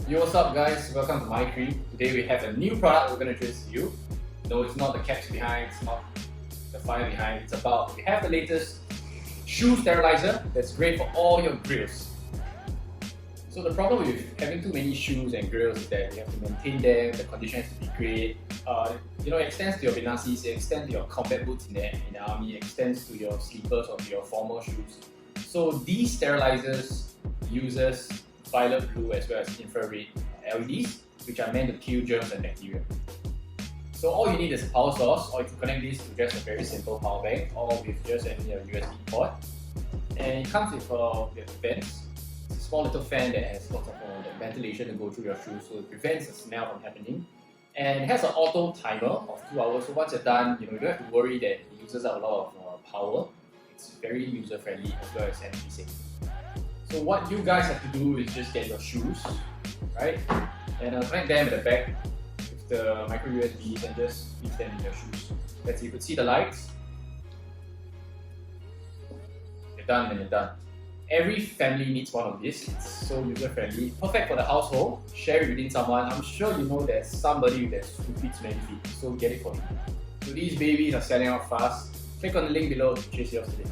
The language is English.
Yo, what's up guys? Welcome to my crib. Today we have a new product we're going to introduce to you. No, it's not the caps behind, it's not the fire behind. It's about, we have the latest shoe sterilizer that's great for all your grills. So the problem with having too many shoes and grills is that you have to maintain them, the condition has to be great. It extends to your Benasis, it extends to your combat boots in the army, it extends to your slippers or to your formal shoes. So these sterilizers uses violet blue as well as infrared LEDs, which are meant to kill germs and bacteria. So all you need is a power source, or you can connect this to just a very simple power bank, or with just any USB port. And it comes with vents. It's a small little fan that has lots of ventilation to go through your shoes, so it prevents the smell from happening. And it has an auto timer of 2 hours, so once you're done, you don't have to worry that it uses up a lot of power. It's very user friendly as well as energy saving. So what you guys have to do is just get your shoes, right? And connect them at the back with the micro USBs and just fit them in your shoes. That's it. You could see the lights. You're done and you're done. Every family needs one of these. It's so user friendly. Perfect for the household. Share it within someone. I'm sure you know there's somebody that's 2 feet, many feet. So get it for him. So these babies are selling out fast. Click on the link below to purchase yours today.